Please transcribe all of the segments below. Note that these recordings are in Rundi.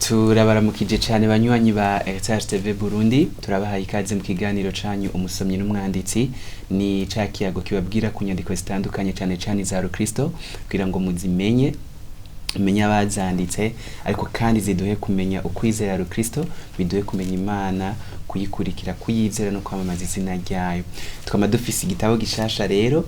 Turabaramukije cyane banywanyi ba heritagetelevisionburundi turabahaye ikaze mu kiganiro canyu umusomyi n'umwanditsi ni ca kiyago kibabwira ku nyandiko zitandukanye cyane cyane za Kristo kugira ngo muzimenye menya abazanditse ariko kandi ziduhe kumenya ukwizera Kristo biduhe kumenya Imana kuyikurikira kuyizera no kwamamaza izina ryayo. Twama dufise igitabo gishasha rero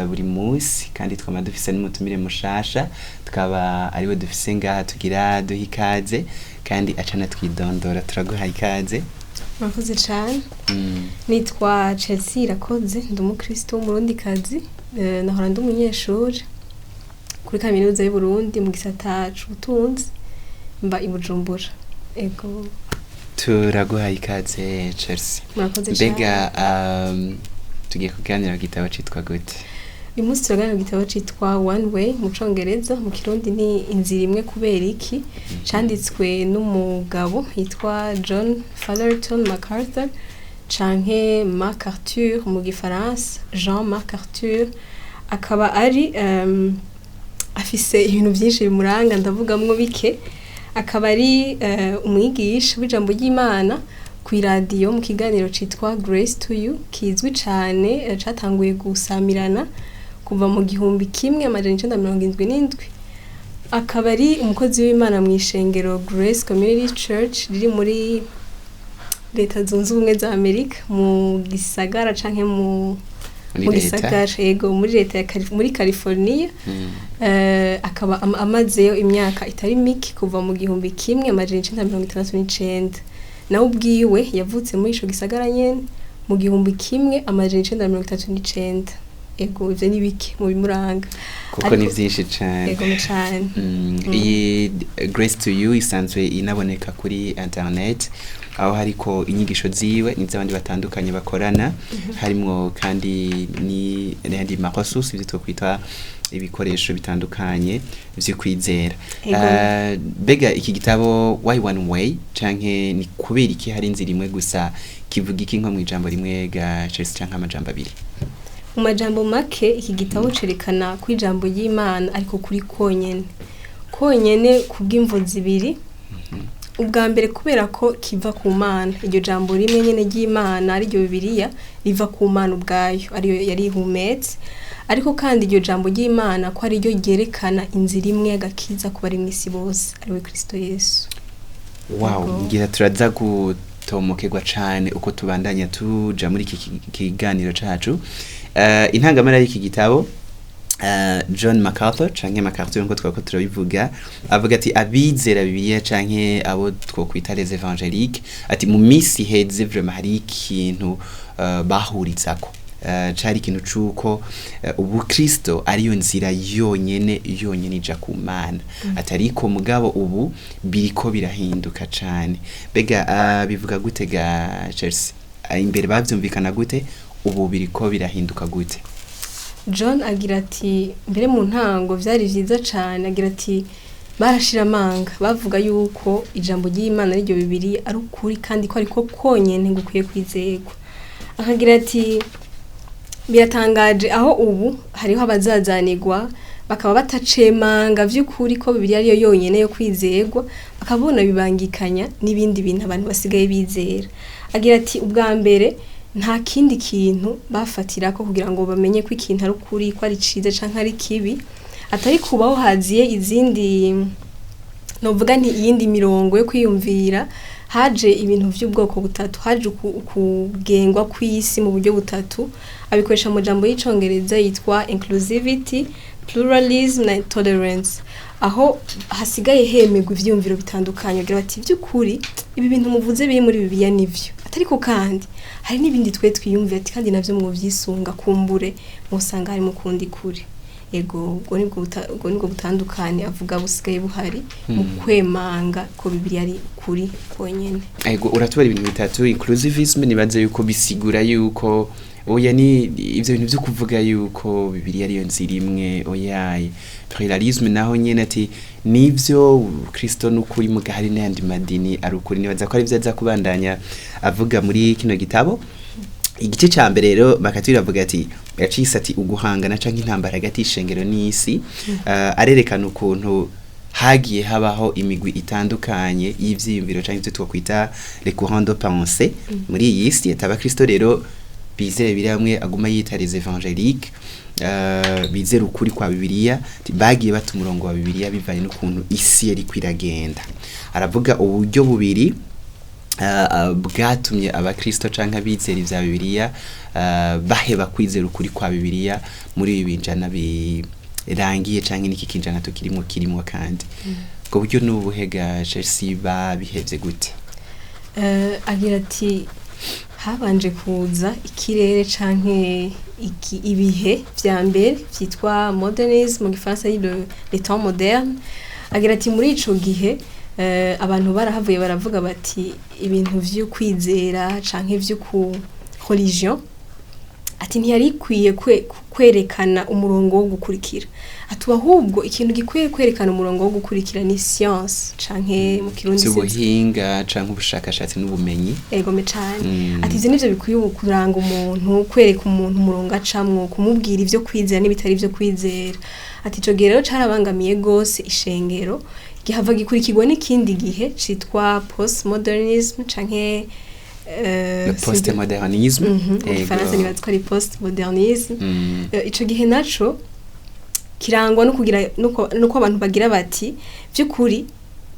buri munsi kandi twama dufise n'umutumire mushasha tukaba ariwe dufise ngaha tugira duha ikaze kandi acana twidondora turaguha ikaze. Murakoze cyane. Nitwa Chelsea IRAKOZE ndi umukristo w'umurundikazi nahora ndi umunyeshuri kuri kaminuza y'u Burundi mu gisata c'ubutunzi mba i Bujumbura. Ego turaguha ikaze Chelsea. Murakoze cyane. Mbega tugiye kuganira igitabo citwa gute? Uyu munsi turaganira igitabo citwa One Way mu Congereza, mu Kirundi ni Inzira imwe kubera iki, canditswe n'umugabo yitwa John Fullerton MacArthur canke MacArthur mu Gifaransa, Jean MacArthur. Akaba ari afise ibintu byinshi bimuranga ndavugamwo bike. Akaba ari umwigisha w'ijambo ry'Imana ku radio mu kiganiro citwa Grace to You, kizwi cane catanguye gusamirana kuva mu 1977. Akaba ari umukozi w'Imana mu ishengero Grace Community Church riri muri Leta Zunze Ubumwe za Amerika mu gisagara canke mu gisagara ego muri leta muri California. Akaba amazeyo imyaka itari mike kuva mu 1969. Nawe ubwiwe yavutse muri ico gisagara nyene mu 1939. Ego ivyo ni bike mu bimuranga kuko ni vyinshi cyane. Ego cyane. Iyi Grace to You isanzwe inaboneka kuri internet aho hariko inyigisho ziwe n'izabandi batandukanye bakorana harimo kandi ni n'andi makosus ibyo kwita ibikoresho bitandukanye byo kwizera. Bega iki gitabo Why One Way canke ni kubera iki hari inzira imwe gusa kivuga iki nko mu ijambo rimwe ga Chelsea canke amajambo abiri? Mu majambo make iki gitabo cerekana ku ijambo y'Imana ariko kuri konyene kubw'imvo zibiri. Ubwa mbere kubera ko kiva ku Mana, iryo jambo rimwe nyene ry'Imana ari ryo Bibiliya riva ku Mana ubwayo ariyo yari humetse, ariko kandi iryo jambo ry'Imana ko ari ryo ryerekana inzira imwe y'agakiza ku bari mw'isi bose ariwe Kristo Yesu. Wow, ngira turaza gutomokerwa cane uko tubandanya tuja muri iki kiganiro cacu. Intangamara y'iki gitabo John MacArthur canke MacArthur ngo twako turabivuga avuga ati abizera Bibiliya canke abo twokwita les évangéliques ati mu misi heze vraiment hari ikintu bahuritsako cari ikintu cuko ubu Kristo ariyo nzira yonyene ija ku Mana atariko mugabo ubu biriko birahinduka cane. Bega bivuga gute ga Chelsea? Imbere bavyumvikana gute ubu biriko birahinduka gute? John agira ati mbere mu ntango vyari vyiza cane, agira ati barashira amanga bavuga yuko ijambo ry'Imana ari ryo Bibiliya ari ukuri kandi ko ariko konyene ngukwiye kwizegwa. Akagira ati biratangaje aho ubu hariho abazazanirwa bakaba batacemanga vy'ukuri ko Bibiliya ariyo yonyene yo kwizegwa, bakabona bibangikanya n'ibindi bintu abantu basigaye bizera. Agira ati ubwa mbere nta kindi kintu bafatirako kugira ngo bamenye ko ikintu ari ukuri ko ari ciza canke ari kibi, atari kubaho haziye izindi novuga nti iyindi mirongo yo kwiyumvira. Haje ibintu vy'ubwoko butatu, haje kugengwa kw'isi mu buryo butatu, abikoresha mu jambo y'Icongereza yitwa inclusivity, pluralism na tolerance, aho hasigaye hemegwa ivyumviro bitandukanye. Agira bati vy'ukuri ibi bintu muvuze biri muri Bibiliya nivyo, atariko kandi hari n'ibindi twe twiyumvira ati kandi navyo mu vyisunga kumbure musanga hari mu kundi kuri. Ego ubwo nibwo butandukanye avuga busigaye buhari mu kwemanga ko Bibiliya ari kuri konyene. Ego uratubara ibintu bitatu. Inclusivism nibaze yuko bisigura yuko oya ni ivyo bintu byo kuvuga yuko Bibiliya ariyo nzira imwe oyaye. Pluralism naho nyene ati nivyo Kristo n'ukuri mu gahari n'andi madini ari ukuri. Nibaza ko ari vyaza kubandanya avuga muri kino gitabo. Igice ca mbere rero bakatira avuga ati yacise ati uguhangana canke intambara hagati y'ishengero n'isi. Arerekana ukuntu hagiye habaho imigwi itandukanye y'ivyiyumviro canke ivyo twakwita les courants de pensée muri iyi si y'abakristo rero bizera biramwe aguma yita les évangéliques bizera ukuri kwa Bibiliya bagiye bata umurongo wa Bibiliya bivanye n'ukuntu isi yari kwiragenda. Aravuga uburyo bubiri bwatumye abakristo canke abizera ivya Bibiliya baheba kwizera ukuri kwa Bibiliya muri ibi binjana birangiye canke niki kinjana tukirimo kandi ubwo buryo n'ubuhega Chelsea babihevye gute? Agira ati habanje kuza ikirere canke ibihe vya mbere vyitwa modernisme mu gifaransa le temps moderne. Agira ati muri ico gihe abantu barahavuye baravuga bati ibintu vyo kwizera canke vyo ku religion ati ntiyari kwiye kwerekana umurongo wo gukurikira. Atuba ahubwo ikintu gikwiye kwerekana umurongo wo gukurikira ni science canke mu kirundi ubuhinga canke ubushakashatsi n'ubumenyi. Ego mecane. Ati ivyo nivyo bikwiye kuranga umuntu, kwereka umuntu umurongo acamwo, kumubwira ivyo kwizera n'ibitari ivyo kwizera. Ati ico gihe rero carabangamiye gose ishengero gihava gikurikirwa n'ikindi gihe citwa postmodernisme canke le postmodernisme. Faransa nibaza ko ari postmodernisme. Ico gihe naco kirangwa no kugira nuko abantu bagira bati vy'ukuri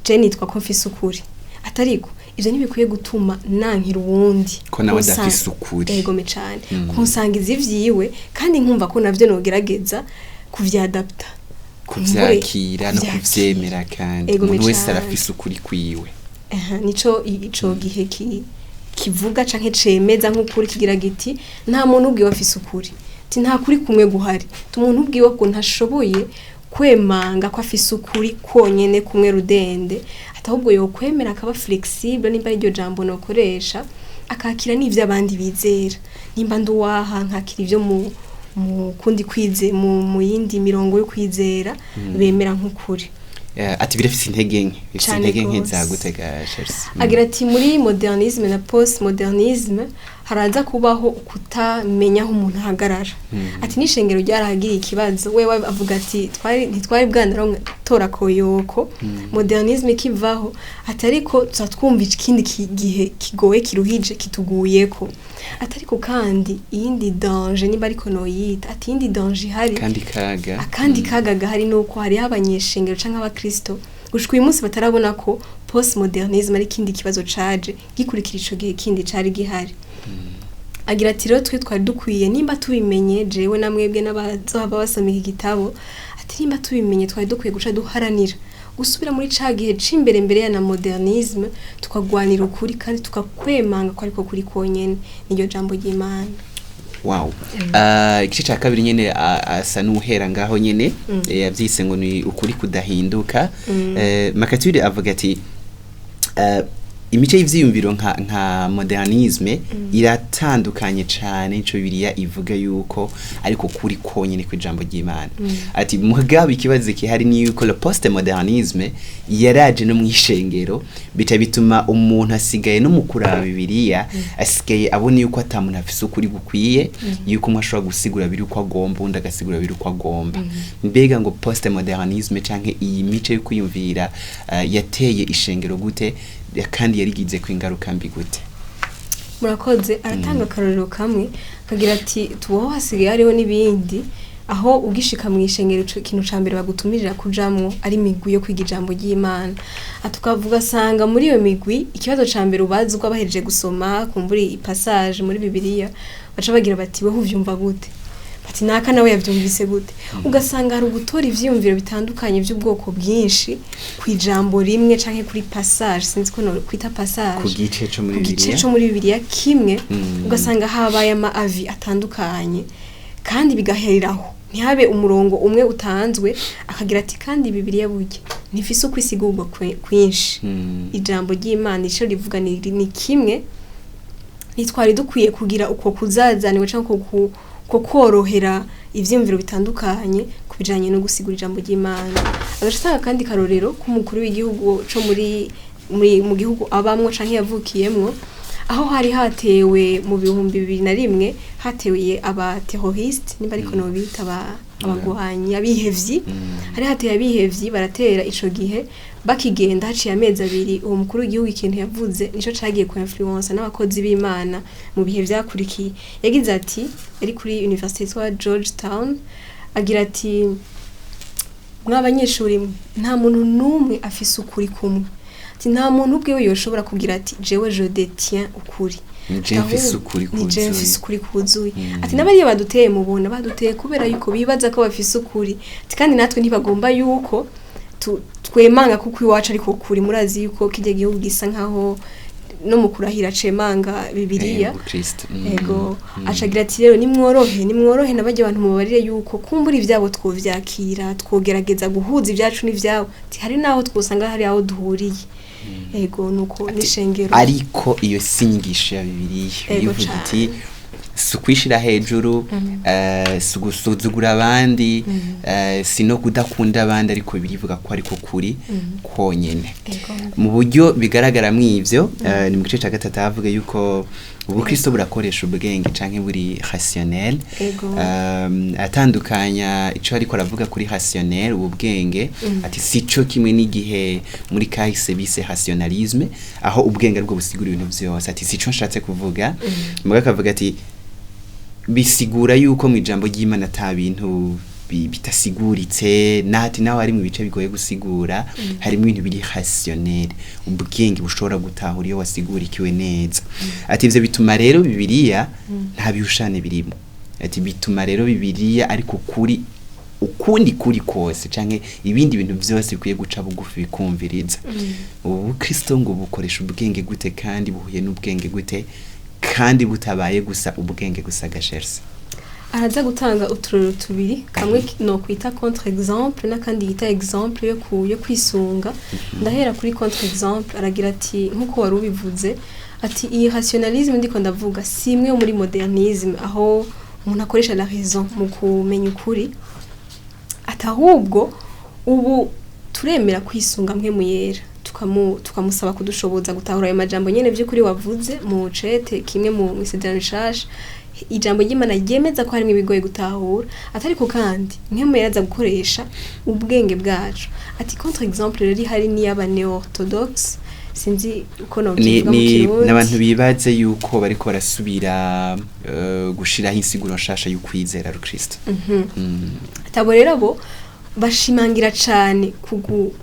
je nitwa ko mfise ukuri atariko ivyo ntibikwiye gutuma nankira uwundi ko nawe dafise ukuri. Ego mecane kunsangiza ivyiwe kandi nkumva ko navyo nogerageza kuvyadapta kuvyakira no kuvyemera kandi umuntu wese arafise ukuri kwiwe. Nico ico gihe kivuga canke cemeza nk'ukuri kigira giti nta muntu ubwiwe afise ukuri ti nta kuri kumwe guhari tumuntu ubwiwe ko ntashoboye kwemanga ko afise ukuri konyene kumwe rudende atahubwo yo kwemera akaba flexible nimba iryo jambo nokoresha akakira n'ivyo abandi bizera nimba nduwaha nkakira ivyo mu kundi kwize mu yindi mirongo yo kwizera bemera nk'ukuri. Ati birafise intege nke zagutega Chelsea. Agira ati muri modernisme na postmodernisme haraza kubaho kutamenya aho umuntu ahagarara. Ati n'ishengero ryarahagiriye ikibazo wewe avuga ati ntitwari bwanaronka tora koyoko modernisme kivaho atariko twumva ikindi gihe kigoye kiruhije kituguyeko atariko kandi iyindi danger niba ariko noyita ati iyindi danger hari kandi kaga gahari nuko hari abanyeshengero canke abakristo gushika uyu munsi batarabona ko postmodernisme ari kindi kibazo caje gikurikira ico gihe kindi cari gihari. Agira ati rero twe twari dukwiye nimba tubimenye jewe namwebwe n'abazohava basoma iki gitabo ati nimba tubimenye twari dukwiye guca duharanira gusubira muri ca gihe cimbere mbere ya na modernisme tukagwanira ukuri kandi tukakwemanga ko ariko kuri konyene niyo jambo ry'Imana. Wow. Igice ca kabiri nyene asa n'uhera ngaho nyene yavyise ngo ni ukuri kudahinduka. Makaturi avuga ati imice y'ivyiyumviro nka modernisme iratandukanye cyane ico Bibiliya ivuga yuko ariko kuri konyene kwijambo ry'Imana. Ati mugabe ikibazo kihari ni yuko le postmodernisme yaraje no mwishengero bituma umuntu asigaye no mukura Bibiliya asigaye abone yuko atamuntu afise ukuri gukwiye yuko umwe ashobora gusigura biri uko agomba undi agasigura biri uko agomba. Mbega ngo postmodernisme canke iyi mice yo kwiyumvira yateye ishengero gute kandi yarigize kwingaruka mbi gute? Murakoze aratanga karorero kamwe kagira ati tubaho hasigaye hariho nibindi aho ugishika mu ishengero kintu cambere bagutumirira kujamwo ari migwi yo kwiga ijambo ry'Imana atukavuga sanga muri iyo migwi ikibazo cambere ubazi uko abahereje gusoma kumburi ipassage muri Bibiliya baca bagira bati we uvyumva gute ati naka nawe yavyumvise gute ugasanga hari ugutora ivyiyumviro bitandukanye by'ubwoko bwinshi kwijambo rimwe canke kuri passage sinzi ko no kwita passage ku gice cyo muri Bibiliya kimwe ugasanga habaye ama avis atandukanye kandi bigahereraho ntihabe umurongo umwe utanzwe akagira ati kandi Bibiliya burya nifise uko isigurwa kwinshi ijambo ry'Imana ico rivuga ni kimwe nitwari dukwiye kugira uko kuzazaniwe canke ko korohera ivyumviro bitandukanye kubijanye no gusigura ijambo ry'Imana. Agashaka kandi karorero k'umukuru w'igihugu co mu gihugu abamwo canke yavukiyemwo aho hari hatewe mu 2001 hateweye aba terroriste niba ariko no bita abagwanyi abihevyi hari hateye abihevyi baratera ico gihe bakigenda haciye amezi abiri uwo mukuru w'igihugu ikintu yavuze nico cagiye ku influence n'abakozi b'Imana mu bihe vyakurikiye yagize ati yari kuri University ya Georgetown agira ati mw'abanyeshuri nta muntu numwe afise ukuri kumwe ati nta muntu ubwe yoshobora kugira ati jewe je détiens ukuri Jemfise ukuri kuzuye ati nabariye baduteye mubona baduteye kubera yuko bibaza ko bafise ukuri ati kandi natwe ntibagomba yuko twemanga kuko iwacu ariko kuri murazi yuko kijya gihugu gisa nkaho no mukurahira cemanga bibiliya ego acagira ati rero nimworohe nabajye abantu mubarire yuko kumbura ivyabo twovyakira twogerageza guhuza ibyacu n'ivyabo ati hari naho twosanga hari aho duhuriye ego nuko nishengero ariko iyo sinyigisho ya bibiliya bivuga ati sukwishira hejuru sugusuzugura abandi sino kudakunda abandi ariko birivuga ko ariko kuri konyene mu buryo bigaragara mw'ivyo ni mu gice ca gatatu avuga yuko ubukristo burakoresha ubwenge canke buri rationnel atandukanya ico ariko aravuga kuri rationnel ubwenge ati sico kimwe n'igihe muri kahise bise rationalisme aho ubwenge aribwo busigura ibintu vyose ati sico nshatse kuvuga muga kavuga ati bisigura yuko mu ijambo ry'Imana ata bintu bitasiguritse nati naho ari mu bice bigoye gusigura harimo ibintu biri rationnel ubwenge bushobora gutahura iyo wasigurikiwe neza ati ivyo bituma rero bibiliya nta bihushane birimo ati bituma rero bibiliya ariko kuri ukundi kuri kose canke ibindi bintu vyose bikwiye guca bugufi bikumviriza ubu Kristo ngo bukoresha ubwenge gute kandi buhuye n'ubwenge gute kandi butabaye gusa ubwenge gusa gasherse araza gutanga uturero tubiri kamwe no kwita contre exemple nakandi yita exemple yo kwisunga ndahera kuri contre exemple aragira ati nkuko wari ubivuze ati iyi rationalisme ndiko ndavuga simwe muri modernisme aho umuntu akoresha la raison mu kumenya ukuri atahubwo ubu turemera kwisunga mwe muyera tukamusaba kudushoboza gutahura ayo majambo nyene vy'ukuri wavuze mu cete kimwe mu isezerano rishasha ijambo ry'Imana ryemeza ko harimo ibigoye gutahura atariko kandi nk'emwe yaraza gukoresha ubwenge bwacu ati contre exemple rero hari ni y'abaneo-orthodoxe sinzi uko no kivuga mu Kirundi n'abantu bibaze yuko bariko barasubira gushiraho insiguro nshasha y'ukwizera Kristo atabo rero bo bashimangira cyane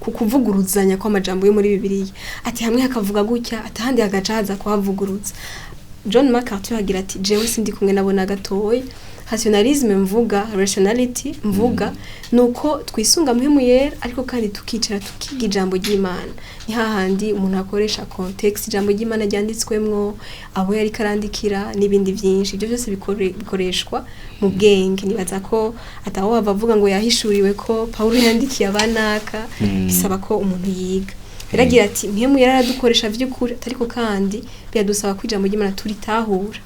kukuvuguruzanya kw'amajambo yo muri Bibiliya ati hamwe hakavuga gutya atahandi hagacaza kuhavuguruza John MacArthur agira ati jewe sindi kumwe nabona gatoyi rationalisme mvuga rationality mvuga nuko twisunga mpemu yera ariko kandi tukicara tukiga ijambo ry'Imana ni hahandi umuntu akoresha context ijambo ry'Imana ryanditswemwo abo yari karandikira n'ibindi byinshi ibyo byose bikoreshwa mu bwenge nibaza ko ataho bavuga ngo yahishuriwe ko Paulo yandikiye abanaka bisaba ko umuntu yiga biragira ati mpemu yaradukoresha vy'ukuri ariko kandi byadusaba kwijambo ry'Imana turitahura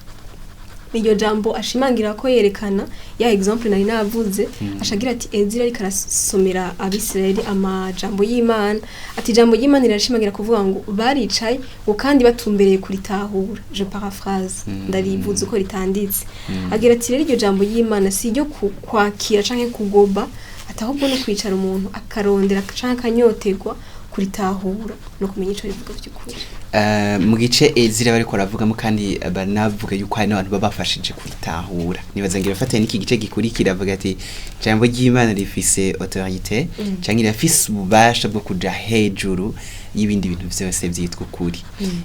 niyo jambo ashimangira ko yerekana ya example nari navuze ashagira ati Inzira ariko arasomera abisirayeli amajambo y'Imana ati jambo y'Imana rirashimangira kuvuga ngo baricaye ngo kandi batumbereye kuritahura je paraphrase ndarivuze uko ritanditse agira ati rero iryo jambo y'Imana si ryo kwakira canke kugoba atahubwo no kwicara umuntu akarondera canke akanyotegwa kuritahura no kumenya ico rivuga by'ukuri mu gice Inzira bariko ravugamo kandi banavuga yuko hari n'abantu babafashije kuritahura nibaza ngira fatanye n'iki gice gikurikira avuga ati jambo ry'Imana rifise autorité canke rifise ububasha bwo kuja hejuru y'ibindi bintu byose byitwa ukuri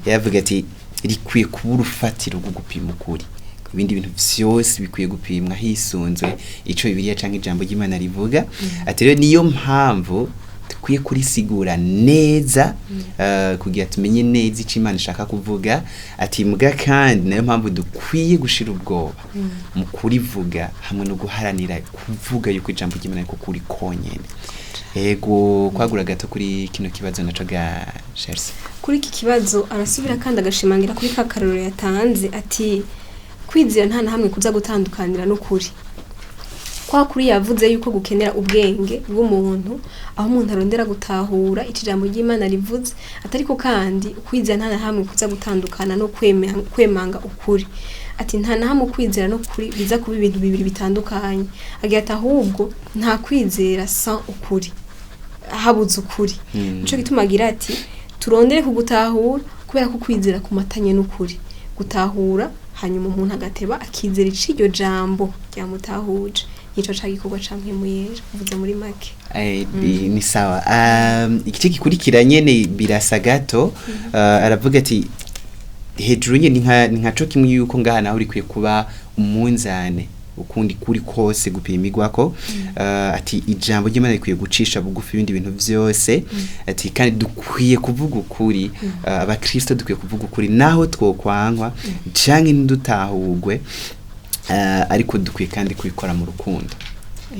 yavuga ati rikwiye kuba urufatiro rwo gupima ukuri ibindi bintu byose bikwiye gupimwa hisunzwe ico Bibiliya canke ijambo ry'Imana rivuga ati rero niyo mpamvu tukwiye kurisigura neza kugira tumenye neza ico Imana ishaka kuvuga ati mbwa kandi nayo mpamvu dukwiye gushira ubwoba mu kurivuga hamwe no guharanira kuvuga yuko ijambo ry'Imana ariko kuri konyene ego kwagura gato kuri kino kibazo naco ga Chelsea kuri iki kibazo arasubira kandi agashimangira kuri ka karoro yatanze ati kwizera nta hamwe kuza gutandukanira no kuri kwa kuri yavuze yuko gukenera ubwenge bw'umuntu aho umuntu arondera gutahura ijambo ry'Imana rivuze atariko kandi ukwizera nta hamwe kuza gutandukana no kwemanga ukuri ati nta na hamwe kwizera no kuri biza kuba ibintu bibiri bitandukanye agira ati ahubwo nta kwizera sans ukuri habuze ukuri nico gituma agira ati turondere kugutahura kubera ko kwizera kumatanye n'ukuri gutahura hanyuma umuntu agateba akizera iciryo jambo ryamutahuje nico cagikorwa canke muyera uvuze muri make ni sawa igice gikurikiranye ne birasa gato aravuga ati hejuru nye ni nka co kimwe yuko ngaha naho uri kwiye kuba umunzane ukundi kuri kose gupimirwako ati ijambo ry'Imana rikwiye gucisha bugufi ibindi bintu vyose ati kandi dukwiye kuvuga ukuri abakristo dukwiye kuvuga ukuri naho twokwankwa canke ndutahugwe ariko dukwiye kandi kubikora mu rukundo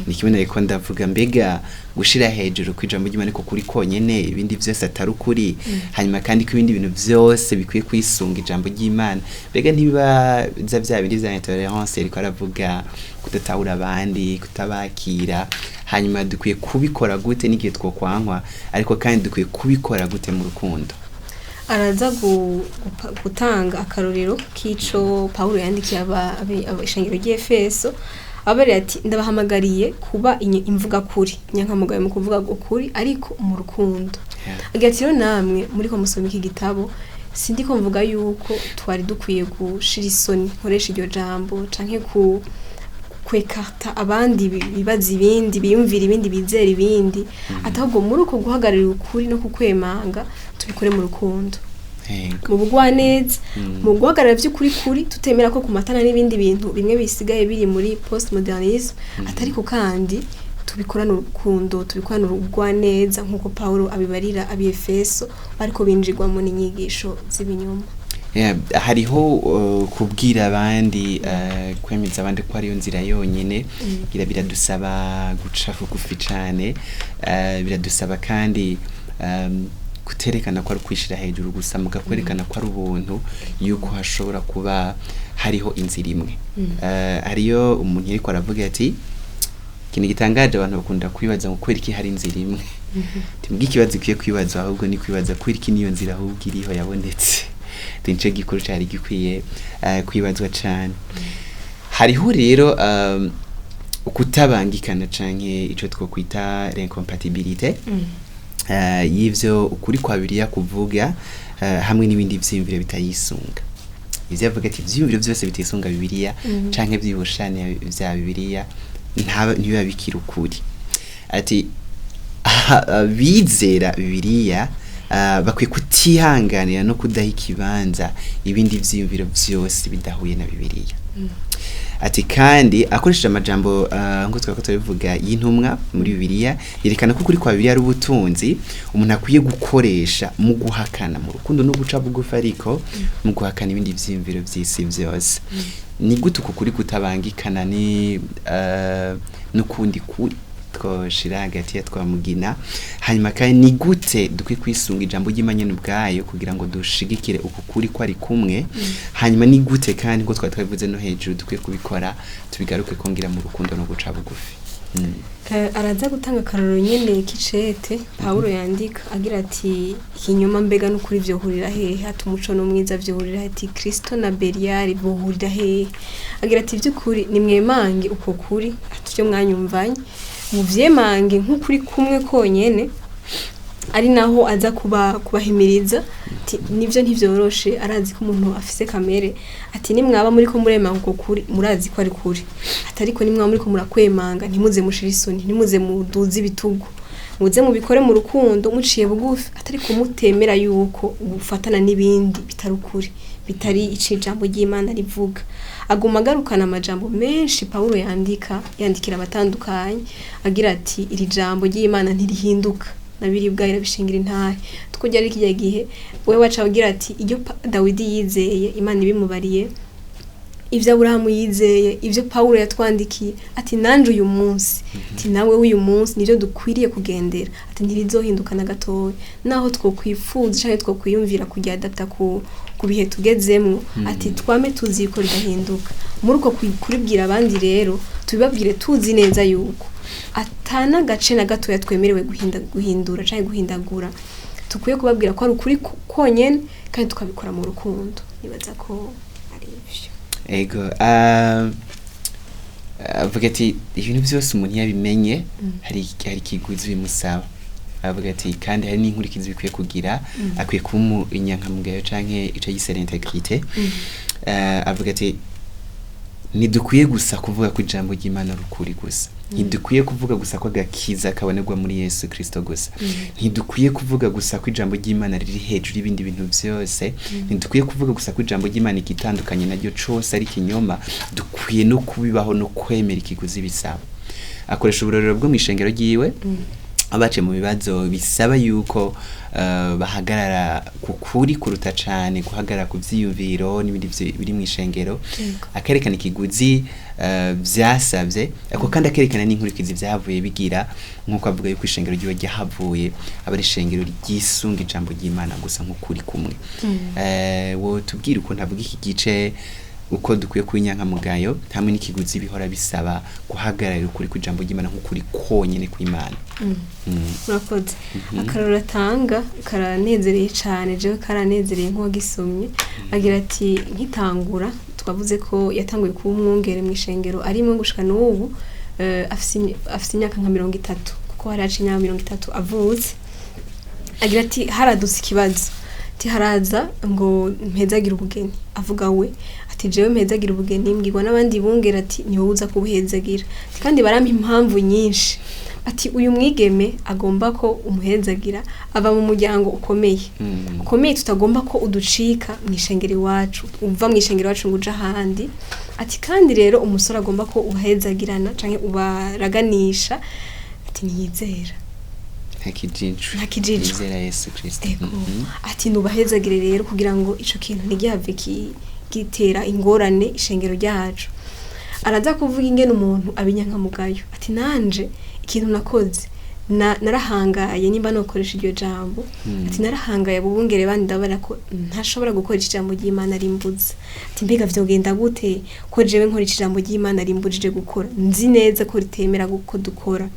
ni kimwe nariko ndavuga mbega gushira hejuru kwijambo ry'Imana ko kuri konyene ibindi vyose atari ukuri hanyuma kandi ko ibindi bintu vyose bikwiye kwisunga ijambo ry'Imana mbega ntibiba vya bindi vya intolerance ariko aravuga kudatahura abandi kutabakira hanyuma dukwiye kubikora gute n'igihe twokwankwa ariko kandi dukwiye kubikora gute mu rukundo araza gutanga akarorero k'ico Paulo yandikiye abashengero ry'Efeso abari ati ndabahamagariye kuba imvuga kuri nyankamugayo mu kuvuga ukuri ariko mu rukundo agira ati rero namwe muri ko musoma iki gitabo sindi ko mvuga yuko twari dukwiye gushira isoni nkoresha iryo jambo canke kwekarta abandi bibaza ibindi biyumvira ibindi bizera ibindi atahubwo muri uko guhagararira ukuri no kukwemanga tubikore mu rukundo mu bugwaneza mu guhagarara by'ukuri kuri tutemera ko kumatana n'ibindi bintu bimwe bisigaye biri muri postmodernisme atariko kandi tubikorana urukundo tubikorana urugwaneza nkuko Paulo abibarira ab'Efeso bariko binjirwamo n'inyigisho z'ibinyoma hariho kubwira abandi kwemeza abandi ko ariyo nzira yonyene biradusaba guca bugufi cane biradusaba kandi kuterekana ko ari kwishira hejuru gusa mugakwerekana ko ari ubuntu yuko hashobora kuba hariho inzira imwe hariyo umuntu ariko aravuga ati ikintu gitangaje abantu bakunda kwibaza ngo kweri ki hari inzira imwe timbwi kibazo kiye kwibaza ahubwo ni kwibaza kweri ki niyo nzira ahubwo iriho yabonetse tince gikuru cyari gikwiye kwibazwa cyane hariho rero ukutabangikana canke ico twokwita l'incompatibilité y'ivyo ukuri kwa Bibiliya kuvuga hamwe n'ibindi vyimviro bitayisunga ivyo avuga ati vyimviro vyose bitisunga Bibiliya canke vyibushane vya Bibiliya ntibiba bikira ukuri ati bizera Bibiliya bakwiye kutihanganira no kudaha ikibanza ibindi vyimviro vyose bidahuye na Bibiliya ati kandi akoresheje amajambo ngo twako turivuga y'intumwa muri Bibiliya yerekana ko kuri kwa Bibiliya ari ubutunzi umuntu akwiye gukoresha mu guhakana mu rukundo no guca bugufi ariko mu guhakana ibindi vyimviro vy'isi vyose ni gute ukuri kutabangikana ni n'ukundi kuri twoshira hagati ya twamugina hanyuma kandi ni gute dukwiye kwisunga ijambo ry'Imana ubwayo kugira ngo dushigikire uku kuri ko ari kumwe hanyuma ni gute kandi ngo twatwavuze no hejuru dukwiye kubikora tubigaruke kongira mu rukundo no guca bugufi araza gutanga karoro nyene kicete Paulo yandika agira ati ikinyoma mbega no kuri vyo hurira hehe atumuco no mwiza vyo hurira ati Kristo na Belial bohurira hehe agira ati vy'ukuri ni mwemange uko kuri atyo mwanyumvanye muvyemange nk'ukuri kumwe konyene ari naho aza kubahimiriza ati nivyo ntivyoroshe arazi ko umuntu afise kamere ati nimwaba muri ko muremanga uko kuri murazi ko ari kuri atariko nimwaba muri ko murakwemanga ntimuze mushira isoni ntimuze muduze ibitugu muze mubikore mu rukundo muciye bugufi atariko mutemera yuko ubufatana n'ibindi bitari ukuri bitari ijambo ry'Imana rivuga aguma garukana amajambo menshi Paulo yandikira abatandukanye agira ati iri jambo ry'Imana ntirihinduka nabiribwa irabishingira intahe tukujya ari kijya gihe we waca agira ati iyo Dawidi yizeye Imana ibimubariye ivyo Abrahamu yizeye ivyo Paulo yatwandikiye ati nanje uyu munsi ati nawe uyu munsi nivyo dukwiriye kugendera ati ntirizohinduka na gatoya naho twokwifuza cyane twokwiyumvira kujya adapta ku bihe tugezemwo ati twame tuziko ridahinduka muri uko kuribwira abandi rero tubibabwire tuzi neza yuko atana gace na gato yatwemerewe guhindura cyangwa guhindagura tukwiye kubabwira ko ari ukuri konyene kandi tukabikora mu rukundo nibaza ko ari ivyo ego avuga ati ibintu byose umuntu yabimenye hari ikiguzi bimusaba avuga ati kandi hari n'inkurikizi bikwiye kugira akwiye kuba inyankamugayo canke ico yisera integrité avuga ati ntidukwiye gusa kuvuga ko ijambo ry'Imana rukuri gusa ntidukwiye kuvuga gusa ko agakiza kabonerwa muri Yesu Kristo gusa ntidukwiye kuvuga gusa ko ijambo ry'Imana riri hejuru y'ibindi bintu byose ntidukwiye kuvuga gusa ko ijambo ry'Imana igitandukanye naryo cose ari kinyoma dukwiye no kubibaho no kwemera ikiguzi bisaba akoresha uburorero bwo mwishengero ryiwe abace mu bibazo bisaba yuko bahagarara kukuri kuruta cyane guhagarara ku vyiyumviro n'ibindi biri mu ishengero akerekana ikiguzi byasabye ako kandi akerekana n'inkurikizi byavuye bigira nkuko avuga yuko ishengero ryiwe ryahavuye abari ishengero ryisunga ijambo ry'Imana gusa nk'ukuri kumwe wo tubwira uko ntavuga iki gice uko dukwiye kwinyankamugayo hamwe n'ikiguzi bihora bisaba guhagararira ukuri ku ijambo ry'Imana nk'ukuri konyene kw'Imana murakoze akarora tanga karanezereye cyane jewe karanezereye nk'uwagisomye agira ati nkitangura twavuze ko yatanguye kuba umwungere mu ishengero arimo gushika n'ubu afise imyaka nka 30 kuko hari acinya 30 avutse agira ati haradutse ikibazo haraza ngo mpezagira ubugeni avuga we ati jewe mpezagira ubugeni mbwirwa n'abandi bungera ati ni wowe uza kubuhezagira kandi barampa impamvu nyinshi ati uyu mwigeme agomba ko umuhezagira ava mu muryango ukomeye tutagomba ko uducika mu ishengero iwacu uva mu ishengero iwacu ngo uje ahandi ati kandi rero umusore agomba ko ubahezagirana canke ubaraganisha ati niyizera ntakijiju izera Yesu Kristo ati nubahezagire rero kugira ngo ico kintu ntigihave gitera ingorane ishengero ryacu araza kuvuga ingene umuntu abinyankamugayo ati nanje ikintu nakoze narahangaye nimba nokoresha iryo jambo ati narahangaye bubungere bandi ndabara ko ntashobora gukoresha ijambo ry'Imana rimbuza ati mbega vyogenda gute ko jewe nkoresha ijambo ry'Imana rimbujije gukora nzi neza ko ritemera guko dukora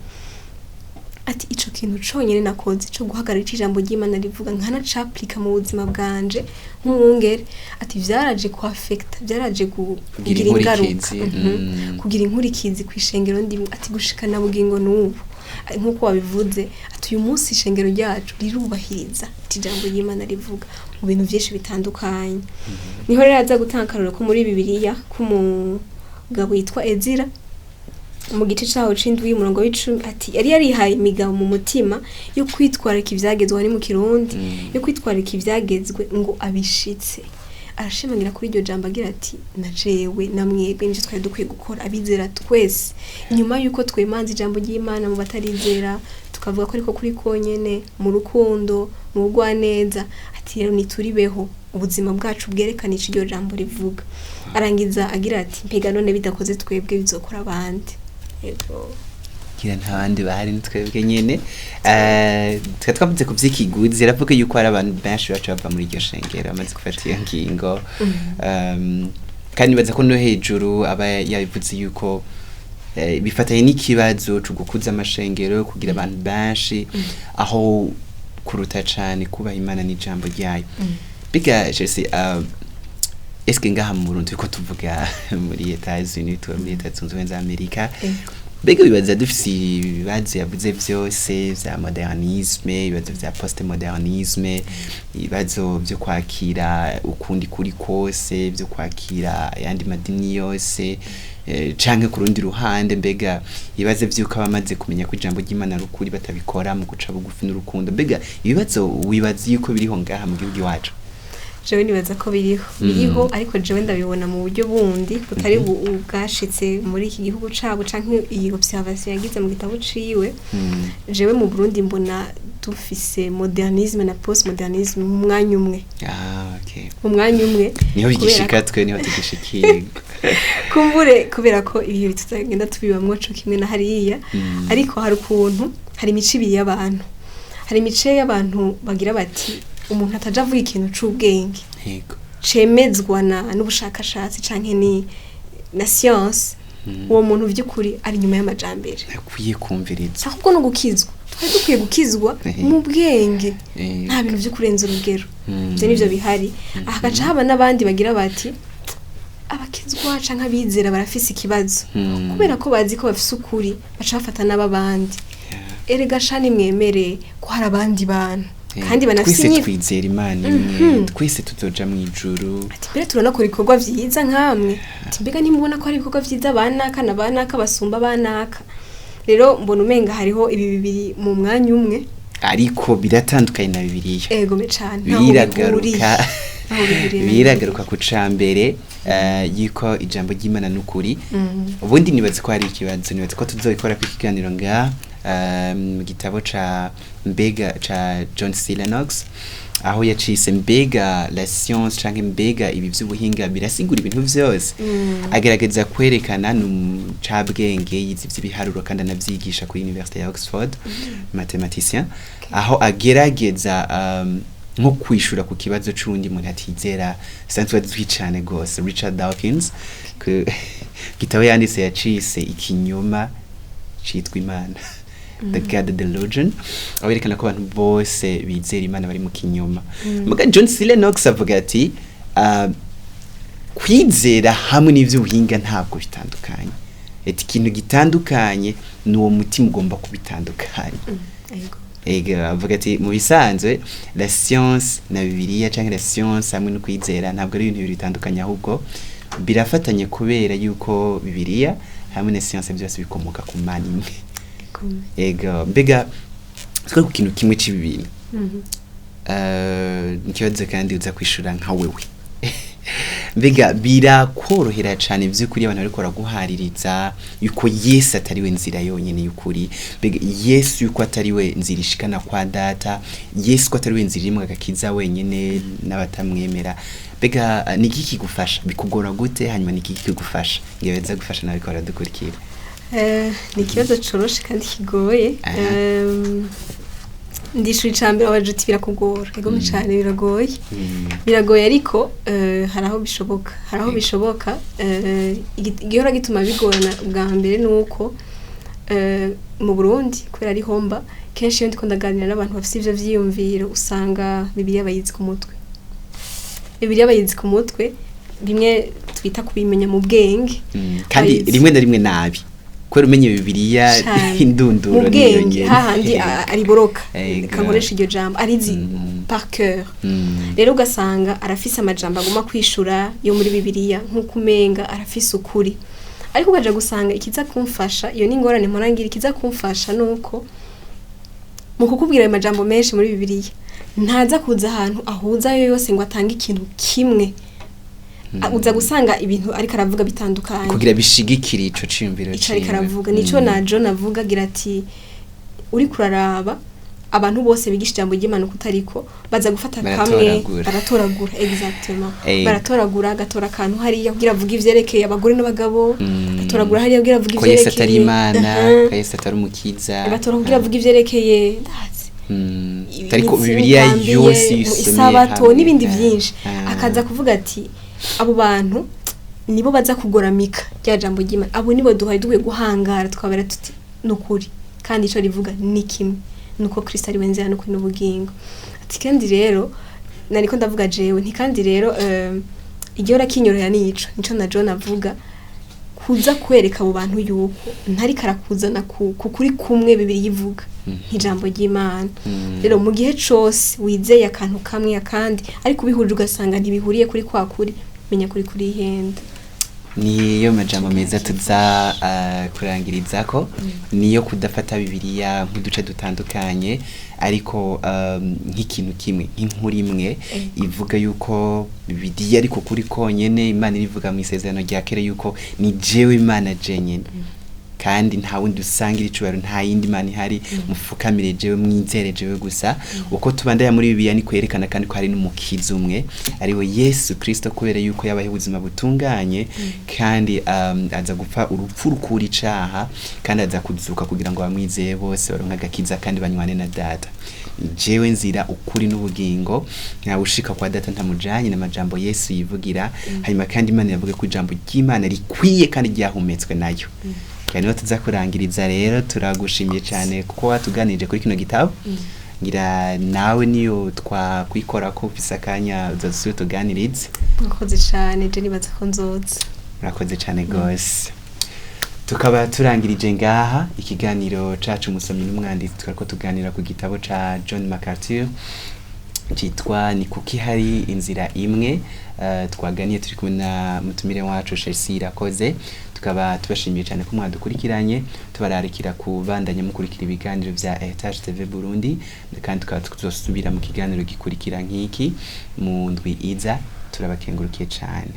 ati ico kintu conyene nakoze cyo guhagarara ijambo ry'Imana rivuga nkana caplika mu buzima bwanje nk'umwungere ati vyaraje ku affect byaraje kugira ingaruka kugira inkurikizi kwishengero ndi ati gushikana bugingo n'ubu nkuko wabivuze ati uyu munsi ishengero ryacu rirubahiriza ijambo ry'Imana rivuga mu bintu byinshi bitandukanye niho rero aza gutankarura ko muri Bibiliya ko umugabo yitwa Inzira mu gice cyaho c'indwi umurongo w'10 ati yari yarihaye imigabo mu mutima yo kwitwarika ivyagezwe ari mu Kirundi yo kwitwarika ivyagezwe ngo abishitse arashimangira kuri iryo jambo agira ati najewe namwebwe nje twari dukwiye gukora abizera twese nyuma yuko twemanze ijambo ry'Imana mu batarizera tukavuga ko ariko kuri konyene mu rukundo mu bugwaneza ati rero nituribeho ubuzima bwacu bwerekanije iryo jambo rivuga arangiza agira ati mpega none bidakoze twebwe bizokora abandi kira ntabandi bahari nitwebwe nyene twavuze ku vy'ikiguzi aravuga yuko hari abantu benshi baca bava muri iryo shengero amaze gufata iyo ngingo kandi baza ko no hejuru aba yabivuze yuko bifatanye n'ikibazo cyo gukuza amashengero kugira abantu benshi aho kuruta cyane kubaha Imana n'ijambo ryayo biga Chelsea eske ngaha mu Burundi ko tuvuga muri Etats-Unis muri Leta Zunze Ubumwe za Amerika bega bibaza dufise ibibazo yavuze vyose vya modernisme ibibazo vya postmodernisme ibibazo byo kwakira ukundi kuri kose byo kwakira yandi madini yose canke ku rundi ruhande mbega ibibazo vyuko abamaze kumenya ko ijambo ry'Imana rukuri batabikora mu guca bugufi n'urukundo mbega ibibazo wibaza yuko biriho ngaha mu gihugu iwacu jewe nibaza ko biriho ariko jewe ndabibona mu buryo bundi butari bwashitse muri iki gihugu cabo canke iyi observation yagize mu gitabo ciwe jewe mu Burundi mbona dufise modernisme na postmodernisme mu mwanya umwe mu mwanya umwe niho bigishika twe niho tugishikiye kumbure kubera ko ibihe bitagenda tubibamwo cyo kimwe na hariya ariko hari ukuntu hari imico ibiri y'abantu hari imice y'abantu bagira bati umuntu ataja avuga ikintu c'ubwenge yego cemezwa n'ubushakashatsi canke ni na science uwo muntu vy'ukuri ari nyuma y'amajambere akwiye kumviriza ahubwo no gukizwa twari dukwiye gukizwa mu bwenge nta bintu vyo kurenza urugero ivyo nivyo bihari ahagaca haba n'abandi bagira bati abakizwa canke abizera barafise ikibazo kubera ko bazi ko bafise ukuri baca bafata n'abandi erega shani mwemere ko hari abandi bantu kandi banafise twese twizera Imana imwe twese tuzoja mu ijuru ati mbere turanakora ibikorwa vyiza nkamwe ati mbega nimubona ko hari ibikorwa vyiza banaka na banaka basumba banaka rero mbona umenga hariho ibi bibiri mu mwanya umwe ariko biratandukanye na Bibiliya ego me cane biragaruka ku cambere yiko ijambo ry'Imana n'ukuri ubundi nibaze ko hari ikibazo nibaze ko tuzobikora ku kiganiro nga mu gitabo ca mbega ca John C. Lennox aho yacise mbega la science canke mbega ibi vy'ubuhinga birasigura ibintu vyose agerageza kwerekana n'umucabwenge yizi vy'ibiharuro kandi anavyigisha kuri University ya Oxford mathematician aho agerageza nko kwishura ku kibazo c'undi muntu atizera sanzwe twicane gose Richard Dawkins gitabo yanditse yacise ikinyoma citwa Imana the God delusion awerekana ko abantu bose bizera Imana bari mu kinyoma muga John C. Lennox avuga ati kwizera hamwe n'ivy'ubuhinga ntabwo bitandukanye eti ikintu gitandukanye n'uwo mutima ugomba kubitandukanya ego avuga ati mu bisanzwe la science na Bibiliya canke la science hamwe no kwizera ntabwo ari ibintu bitandukanye ahubwo birafatanye kubera yuko Bibiliya hamwe na science byose bikomoka ku Mana imwe ego mbega twa ku kintu kimwe c'ibintu nkibaze kandi uza kwishura nka wewe mbega birakorohera cyane vy'ukuri abantu bariko baraguhaririza yuko Yesu atari we nzira yonyene y'ukuri mbega Yesu yuko atari we nzira ishikana kwa data Yesu ko atari we nzira imwe agakiza wenyene n'abatamwemera mbega niki kigufasha bikugora gute hanyuma niki kigufasha ngeweza gufasha nawe ko baradukurikira ni ikibazo coroshe kandi kigoye ndishuri cambere abajuti birakugora ego cyane biragoye ariko haraho bishoboka igihora gituma bigorana bwa mbere nuko mu Burundi kubera ari homba kenshi iyo ndiko ndaganira n'abantu bafite ivyo vyiyumviro usanga Bibiliya bayizi ku mutwe bimwe twita kubimenya mu bwenge kandi rimwe na rimwe nabi kwera umenye Bibiliya indunduro mu bwenge hahandi ari boroka kankoresha iryo jambo arizi par cœur rero ugasanga arafise amajambo aguma kwishura yo muri Bibiliya nkuko umenga arafise ukuri ariko ugaje gusanga ikiza kumfasha iyo ningorane mporangira ikiza kumfasha nuko mu kukubwira ayo majambo menshi muri Bibiliya ntaza kuza ahantu ahuza yo yose ngo atange ikintu kimwe uza gusanga ibintu ariko aravuga bitandukanye kugira bishigikira ico cimviro cyo ariko aravuga nico na John avuga gira ati uri kuraraba abantu bose bigisha ijambo ry'Imana kutariko baza gufata kamwe baratoragura exactement baratoragura gatora kantu hari kugira avuga ivyerekeye abagore n'abagabo gatoragura hari kugira avuga ivyerekeye ko Yesu atari Imana ko Yesu atari umukiza gatora kugira avuga ivyerekeye ndazi ariko Bibiliya yose isabato n'ibindi byinshi akaza kuvuga ati abo bantu nibo baza kugoramika rya jambo ry'Imana abo nibo duhaye duwe guhangara twabera tuti nukuri kandi ico rivuga ni kimwe nuko Kristo ari wenzera no kwino bugingo ati kandi rero nariko ndavuga jewe nti kandi rero igihora kinyorera nico na John avuga kuza kwereka abo bantu yuko ntari karakuzana kuri kumwe Bibiliya ivuga nk'ijambo ry'Imana rero mu gihe cose wizeye akantu kamwe akandi ariko bihuje ugasanga ntibihuriye kuri kwa kuri menya kuri ihenda niyo majambo meza tuza kurangiriza ko niyo kudafata Bibiliya nk'uduce dutandukanye ariko nk'ikintu kimwe nk'inkuru imwe ivuga yuko Bibiliya ariko kuri konyene Imana irivuga mu isezerano rya kera yuko ni jewe Imana jenyene kandi nta wundi usangira icubaro, nta yindi mana ihari, mufukamire jewe, mwizere jewe gusa. Uko tubandanya muri Bibiliya ni kwerekana kandi ko hari n'umukiza umwe ariwe Yesu Kristo, kubera yuko yabaye ubuzima butunganye kandi aza gupfa urupfu rukura icaha, kandi aza kuzuka kugira ngo bamwizeye bose baronke agakiza kandi banywane na Data. Jewe nzira, ukuri n'ubugingo, ntawe ushika kwa Data ntamujanye n'amajambo Yesu yivugira. Hanyuma kandi Imana yavuga ko ijambo ry'Imana rikwiye kandi ryahumetswe nayo. Kandi no tuza kurangiriza rero, turagushimiye cyane kuko watuganije kuri kino gitabo. Ngira nawe niyo twakwikora ko ufise akanya uzosuye tuganirize. Murakoze cyane, je nibaza ko nzoza. Murakoze cyane gose. Tukaba turangirije ngaha ikiganiro cacu Umusomyi n'umwanditsi, twariko tuganira ku gitabo ca John MacArthur citwa Ni kuki hari inzira imwe. Twaganiye turi kumwe na mutumire wacu Chelsea IRAKOZE. Tukaba tubashimiye cyane ko mwadukurikiranye, tubararikira kubandanya mukurikira ibiganiro vya heritagetelevisionburundi, kandi tukaba tuzosubira mu kiganiro gikurikira nk'iki mu ndwi iza. Turabakengurukiye cyane.